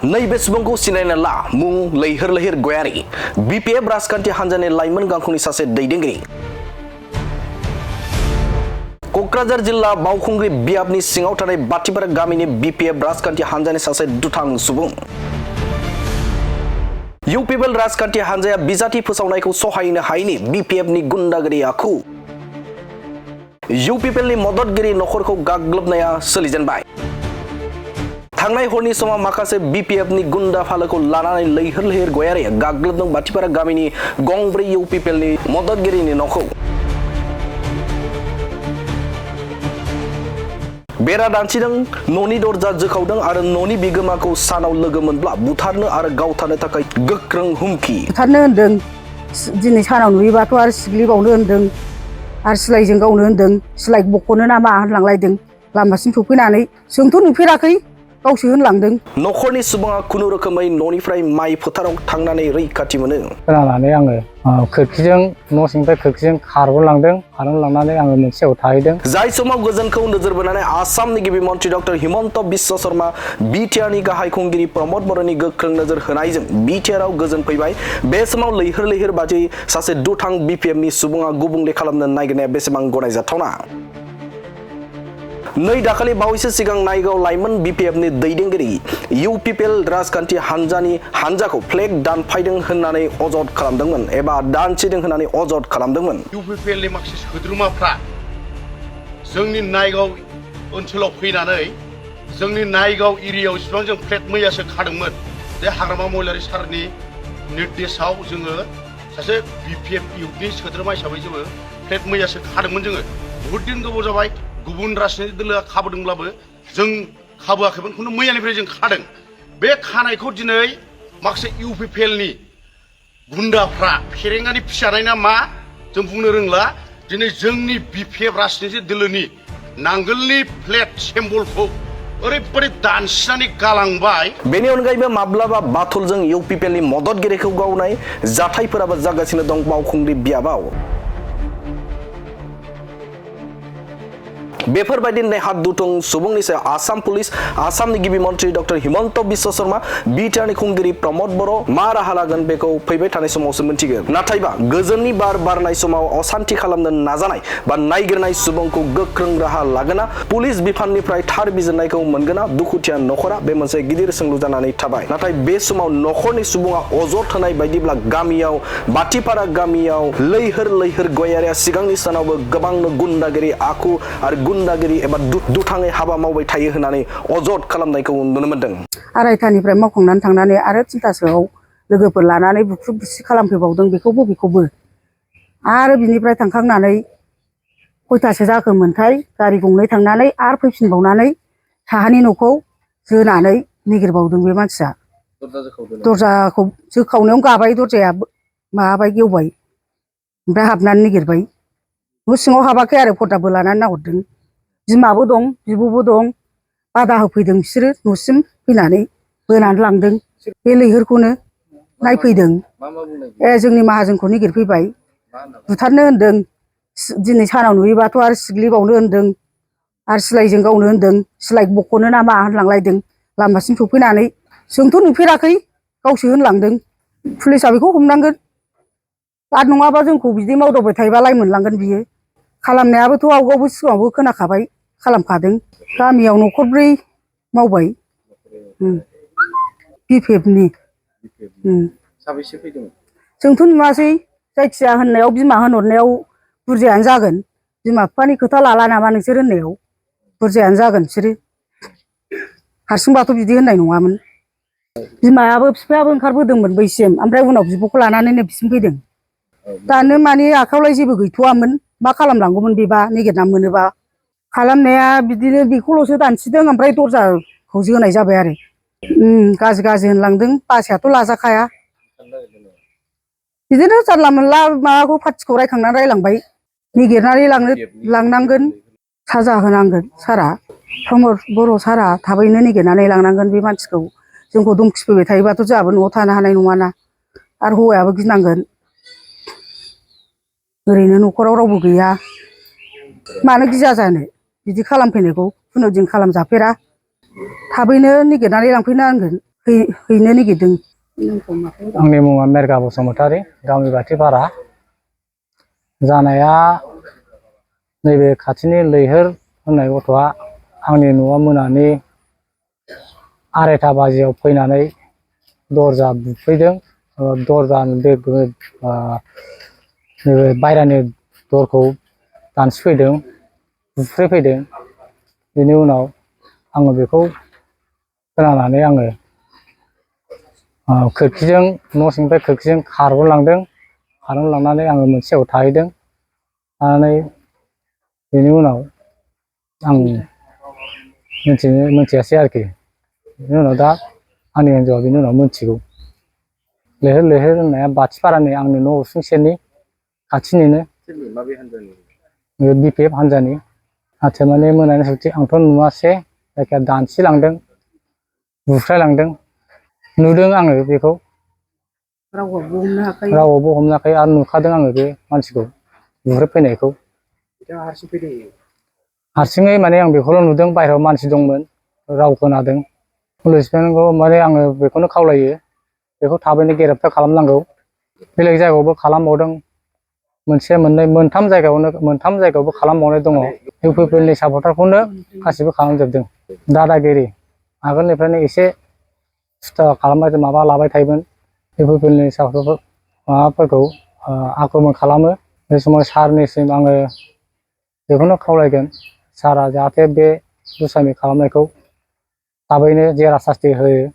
नैबे सुबुंखौ सिनायना ला मुं लैहोर लैहोर गयारी बीपीएफ राजखान्थि हान्जानि लाइमोन गांखंनि सासे दैदेनगिरि क'क्राझार जिल्ला बावखुंग्रि बियाबनि सिङाव थानाय बाथिपारा गामिनि बीपीएफ राजखान्थि हान्जानि सासे दुथां सुबुं इउपिपिएल राजखान्थि हान्जाया बिजाथि फोसावनायखौ सहायनो हायैनि बीपीएफनि गुन्डागिरि आखु इउपिपिएलनि मददगिरि नखरखौ गाग्लोबनाया सोलिजेनबाय थांनाय हरनि समाव माखासे बीपीएफनि गुन्डा फालोखौ लानानै लैहोर लैहोर गयारिया गाग्लोबदों बाथिपारा गामिनि गंब्रै इउपिपिएलनि मददगिरिनि न'खौ बेरा दानसिदों न'नि दरजा जोखावदों आरो न'नि बिगोमाखौ सानाव लोगो मोनब्ला बुथारनो आरो गावथारनो थाखाय गोख्रों हुमखि बुथारनो होनदों दिनै सानाव नुयोबाथ' आरो सिग्लिबावनो होनदों आरो सिलाइजों गावनो होनदों सिलाइ बख'नो ना मा होनलांलायदों लामासिम सफैनानै जोंथ' नुफेराखै गावसो होनलांदों नखरनि सुबुङा खुनु रोखोमै न'निफ्राय माइ फोथाराव थांनानै रैखाथि मोनो खोनानानै आङो खोरखिजों न' सिंनिफ्राय खोरखिजों खारबोलांनानै आङो मोनसेयाव थाहैदों जाय समाव गोजोनखौ नोजोर बोनानै आसामनि गिबि मन्त्रि डक्टर हिमन्त बिश्व शर्मा बिटिआरनि गाहाय खुंगिरि प्रमद बर'नि गोख्रों नोजोर होनायजों बिटिआरआव गोजोन फैबाय बे समाव लैहोर लैहोर बादि सासे दुथां बीपीएफनि सुबुङा गुबुंले खालामनो नागिरनाया बेसेबां गनायजाथावना नै दाखालि बावैसो सिगां नायगाव लाइमोन बीपीएफनि दैदेनगिरि इउपिपिएल राजखान्थि हान्जाखौ फ्लेग दानफायदों होननानै अजद खालामदोंमोन एबा दानसिदों होननानै अजद खालामदोंमोन इउपिपिएलनि माखासे सोद्रोमाफ्रा जोंनि नायगाव ओनसोलाव फैनानै जोंनि नायगाव एरियायाव इसिबां जों फ्लेग मैयासो खादोंमोन बे हाग्रामा महिलारि सारनि निर्देशआव जोङो सासे बीपीएफ इउथनि सोद्रोमा हिसाबै जोङो फ्लेग मैयासो खादोंमोन जोङो बहुद दिन गोबाव जाबाय गुबुन राजनीति दोलोआ खाबोदोंब्लाबो जों खाबोआखैमोन खिन्थु मैयानिफ्राय जों खादों बे खानायखौ दिनै माखासे इउपिपिएलनि गुन्डाफ्रा फेरेंगानि फिसानाय ना मा जों बुंनो रोंला दिनै जोंनि बीपीएफ राजनीति दोलोनि नांगोलनि प्लेट सिम्बलखौ ओरैबायदि दानसिनानै गालांबाय बेनि अनगायैबो माब्लाबा बाथुलजों इउपिपिएलनि मददगिरिखौ गावनाय जाथायफोराबो जागासिनो दं बावखुंग्रि बियाबाव बेफोरबायदि नेहाथ दुथं सुबुंनि सायाव आसाम पुलिस आसामनि गिबि मन्त्रि डक्टर हिमन्त बिश्व शर्मा बिटिआरनि खुंगिरि प्रमद बर' मा राहा लागोन बेखौ फैबाय थानाय समावसो मिन्थिगोन नाथायबा गोजोननि बार बारनाय समाव असान्थि खालामनो नाजानाय बा नायगिरनाय सुबुंखौ गोख्रों राहा लागोना पुलिस बिफाननिफ्राय थार बिजिरनायखौ मोनगोना दुखुथिया नखरा बे मोनसे गिदिर सोंलु जानानै थाबाय नाथाय बे समाव नखरनि सुबुङा अजद होनाय बायदिब्ला गामियाव बाथिपारा गामियाव लैहोर लैहोर गयारिया सिगांनि सानावबो गोबांनो गुन्डागिरि आखु आरो गुन्डागिरि एबा दुथाङै हाबा मावबाय थायो होननानै अजद खालामनायखौ नुनो मोनदों आरायथानिफ्राय मावखांनानै थांनानै आरो थिनथासोआव लोगोफोर लानानै बुख्रुब बुसि खालामफैबावदों बेखौबो आरो बिनिफ्राय थांखांनानै खयथासो जाखोमोनथाय गारि गंनै थांनानै आरो फैफिनबावनानै साहानि न'खौ जोनानै निगिरबावदों बे मानसिया दरजाखौ जोखावनायाव गाबाय दरजाया माबाबाय गेवबाय ओमफ्राय हाबनानै निगिरबाय न' सिङाव हाबाखै आरो पर्दाबो लानानै नाहरदों बिमाबो दं बिब'बो दं बादा होफैदों बिसोरो न'सिम फैनानै बोनानै लांदों बे लैहोरखौनो नायफैदों जोंनि माहाजोनखौ निगिरफैबाय बुथारनो होनदों दिनै सानाव नुयोबाथ' आरो सिग्लिबावनो होनदों आरो सिलाइजों गावनो होनदों सिलाइ बख'नो ना मा होनलांलायदों लामासिम सफैनानै जोंथ' नुफेराखै गावसो होनलांदों पुलिसा बेखौ हमनांगोन आरो नङाबा जोंखौ बिदि मावदावबाय थायोबा लाइ मोनलांगोन बियो खालामनायाबोथ' आवगावबो सिगाङावबो खोनाखाबाय खालामखादों गामियाव न'खरब्रै मावबाय बीपीएफनि साबेसे फैदों जोंथ' नुवासै जायखिया होननायाव बिमा होनहरनायाव बुरजायानो जागोन बिमा बिफानि खोथा लाला नामा नोंसोर होननायाव बुरजायानो जागोन बिसोरो हारसिंबाथ' बिदि होननाय नङामोन बिमायाबो बिफायाबो ओंखारबोदोंमोन बैसिम ओमफ्राय उनाव बिब'खौ लानानैनो बिसिम फैदों दानो माने आखायावलाय जेबो गैथ'वामोन मा खालामलांगौमोन बेबा नागिरना मोनोबा खालामनाया बिदिनो बेखौल'सो दानसिदों ओमफ्राय दरजाखौ जोनाय जाबाय आरो गाज्रि होनलांदों बासायाथ' लाजाखाया बिदिनो जानला मोनला माबाखौ पार्टिखौ रायखांनानै रायलांबाय निगिरनानै लांनांगोन साजा होनांगोन सारा प्रमद बर' सारा थाबैनो निगिरनानै लांनांगोन बे मानसिखौ जोंखौ धमखिफैबाय थायोबाथ' जोंहाबो न'आव थानो हानाय नङाना आरो हौवायाबो गिनांगोन ओरैनो न'खराव रावबो गैया मानो गिया जानो बिदि खालामफैनायखौ खुनुदिन खालामजाफेरा थाबैनो निगिरनानै लांफैनांगोन हैनो नागिरदों। आंनि मुङा मेरगा बसुमतारी, गामि बाथिपारा। जानाया नैबे खाथिनि लैहोर होननाय गथ'आ आंनि न'आव मोनानि 2:30 बाजियाव फैनानै दरजा बुफैदों। दरजा नैबे बायरानि दरखौ दानस्रिफैदों, बुफ्रेफैदों। बेनि उनाव आङो बेखौ खोनानानै आङो खोरखिजों न' सिंनिफ्राय खोरखिजों खारबोलांदों। खारबोलांनानै आङो मोनसे जायगायाव थाहैदों। थानानै बेनि उनाव आं मिथियासै आरोखि। बेनि उनाव दा आंनि हिन्जावआ बेनि उनाव मिथिगौ। लैहोर लैहोर होननाया बाथिपारानि आंनि न' उसुंसेनि खाथिनिनो। माबे हान्जानि? BPF हान्जानि। नाथाय माने मोनानि सौथि आंथ' नुवासै, जायखिया दानस्रिलांदों, बुफ्रायलांदों। नुदों आङो बेखौ। रावबो हमनो हाखायो। रावबो हमनो हाखायो आरो नुखादों आङो बे मानसिखौ बुफ्रायफैनायखौ। बिथाङा हारसिं फैदों? हारसिङै माने आं बेखौल' नुदों, बाहेरायाव मानसि दंमोन, राव खोनादों। पुलिसफोरखौ माने आङो बेखौनो खावलायो, बेखौ थाबैनो ग्रेप्टार खालामनांगौ। बेलेग जायगायावबो खालामबावदों, मोनसे मोननै मोनथाम जायगायावबो खालामबावनाय दङ। इउपिपिएलनि सापर्टारखौनो गासिबो खालामजोबदों। दादागिरि आगोलनिफ्रायनो एसे खालामबाय, माबा लाबाय थायोमोन। इउपिपिएलनि सापर्टार माबाफोरखौ आक्रमन खालामो। बे समाव सारनिसिम आङो बेखौनो खावलायगोन, सारा जाहाथे बे दुष्टामि खालामनायखौ थाबैनो जेरा सास्ति होयो।